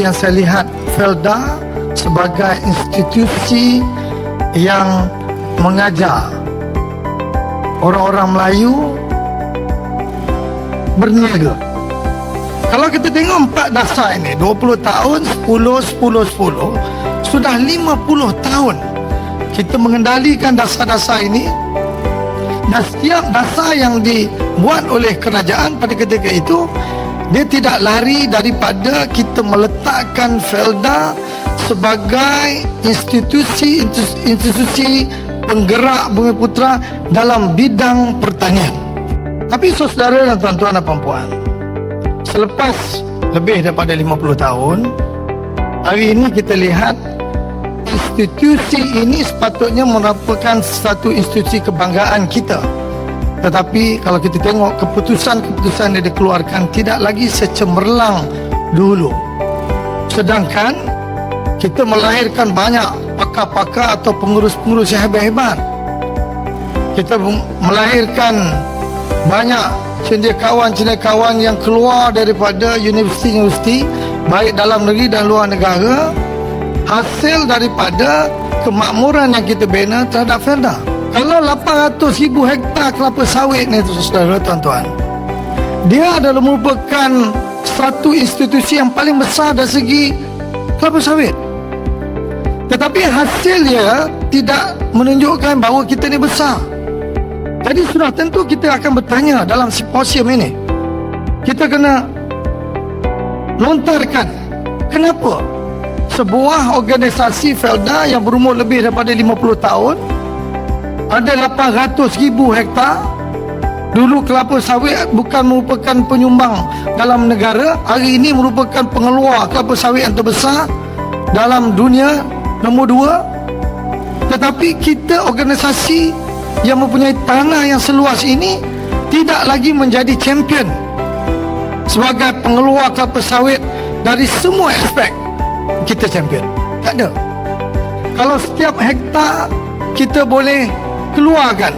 yang saya lihat Felda sebagai institusi yang mengajar orang-orang Melayu berniaga. Kalau kita tengok 4 dasar ini, 20 tahun, 10, 10, 10, sudah 50 tahun kita mengendalikan dasar-dasar ini. Dan setiap dasar yang dibuat oleh kerajaan pada ketika itu, dia tidak lari daripada kita meletakkan Felda sebagai institusi penggerak Bumiputera dalam bidang pertanian. Tapi saudara dan tuan-tuan dan puan-puan, selepas lebih daripada 50 tahun, hari ini kita lihat institusi ini sepatutnya merupakan satu institusi kebanggaan kita. Tetapi kalau kita tengok keputusan-keputusan yang dikeluarkan tidak lagi secemerlang dulu. Sedangkan kita melahirkan banyak pakar-pakar atau pengurus-pengurus yang hebat-hebat. Kita melahirkan banyak cendekiawan-cendekiawan yang keluar daripada universiti-universiti, baik dalam negeri dan luar negara, hasil daripada kemakmuran yang kita bina terhadap Felda. Kalau 800,000 hektar kelapa sawit ni, saudara tuan-tuan, dia adalah merupakan satu institusi yang paling besar dari segi kelapa sawit. Tetapi hasilnya tidak menunjukkan bahawa kita ni besar. Jadi sudah tentu kita akan bertanya dalam simposium ini. Kita kena lontarkan kenapa sebuah organisasi Felda yang berumur lebih daripada 50 tahun, ada 800,000 hektar. Dulu kelapa sawit bukan merupakan penyumbang dalam negara, hari ini merupakan pengeluar kelapa sawit yang terbesar dalam dunia, nombor 2. Tetapi kita organisasi yang mempunyai tanah yang seluas ini tidak lagi menjadi champion sebagai pengeluar kelapa sawit dari semua aspek. Kita champion, tak ada. Kalau setiap hektar kita boleh keluarkan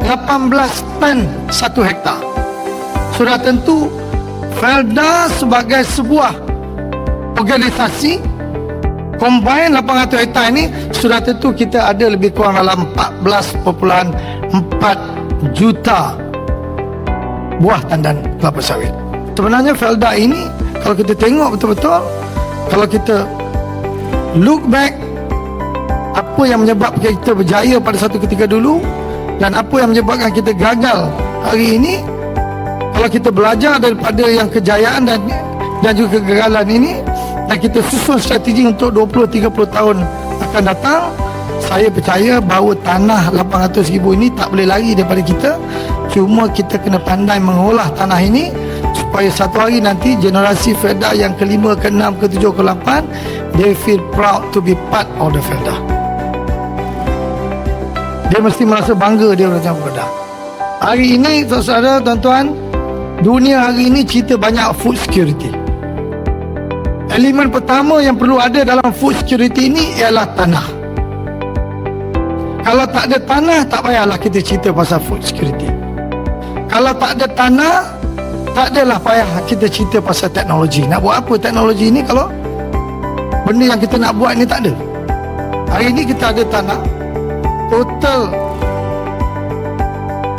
18 tan satu hektar, sudah tentu Felda sebagai sebuah organisasi combine 800 hektar ini, sudah tentu kita ada lebih kurang dalam 14.4 juta buah tandan kelapa sawit. Sebenarnya Felda ini, kalau kita tengok betul-betul, kalau kita look back, apa yang menyebabkan kita berjaya pada satu ketika dulu dan apa yang menyebabkan kita gagal hari ini, kalau kita belajar daripada yang kejayaan dan juga kegagalan ini, dan kita susun strategi untuk 20-30 tahun akan datang, saya percaya bahawa tanah 800,000 ini tak boleh lari daripada kita. Cuma kita kena pandai mengolah tanah ini supaya satu hari nanti generasi Felda yang ke-5, ke-6, ke-7, ke-8, they feel proud to be part of the Felda. Dia mesti merasa bangga dia macam Felda. Hari ini, saudara, tuan-tuan, dunia hari ini cerita banyak food security. Elemen pertama yang perlu ada dalam food security ini ialah tanah. Kalau tak ada tanah, tak payahlah kita cerita pasal food security. Kalau tak ada tanah, tak adalah payah kita cerita pasal teknologi. Nak buat apa teknologi ini kalau benda yang kita nak buat ni tak ada? Hari ini kita ada tanah. Total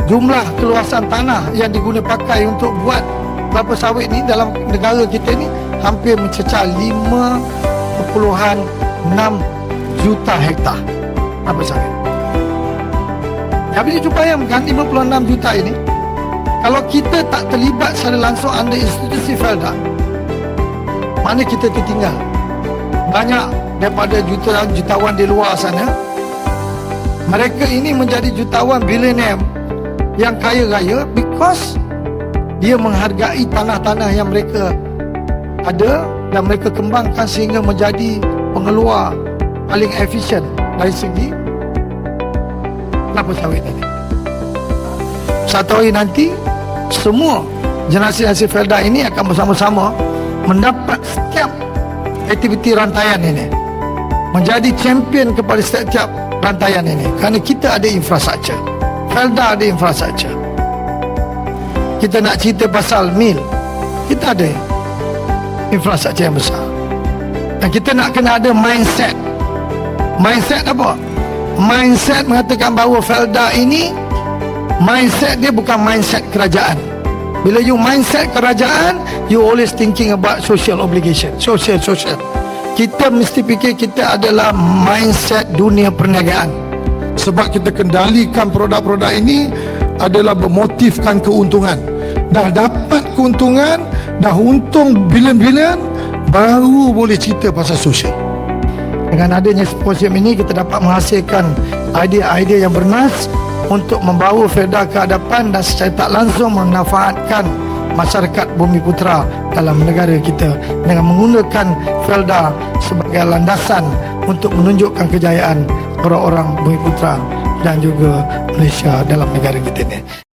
jumlah keluasan tanah yang diguna pakai untuk buat kelapa sawit ni dalam negara kita ni hampir mencecah 5.6 juta hektar kelapa sawit. Habis dia cuba bayangkan 5.6 juta ini, kalau kita tak terlibat secara langsung under institusi Felda, mana kita tertinggal. Banyak daripada jutawan di luar sana, mereka ini menjadi jutawan billionaire yang kaya raya because dia menghargai tanah-tanah yang mereka ada dan mereka kembangkan sehingga menjadi pengeluar paling efisien dari segi kelapa sawit ini. Satu hari nanti semua generasi Felda ini akan bersama-sama mendapat setiap aktiviti rantaian ini, menjadi champion kepada setiap rantaian ini, kerana kita ada infrastruktur. Felda ada infrastruktur. Kita nak cerita pasal mil, kita ada infrastruktur yang besar. Dan kita nak kena ada mindset. Mindset apa? Mindset mengatakan bahawa Felda ini, mindset dia bukan mindset kerajaan. Bila you mindset kerajaan, you always thinking about social obligation. Social. Kita mesti fikir kita adalah mindset dunia perniagaan. Sebab kita kendalikan produk-produk ini adalah bermotifkan keuntungan. Dah dapat keuntungan, dah untung bilion-bilion, baru boleh cerita pasal sosial. Dengan adanya simposium ini, kita dapat menghasilkan idea-idea yang bernas untuk membawa Felda ke hadapan dan secara tak langsung memanfaatkan masyarakat Bumi Putra dalam negara kita dengan menggunakan Felda sebagai landasan untuk menunjukkan kejayaan orang-orang Bumi Putra dan juga Malaysia dalam negara kita ini.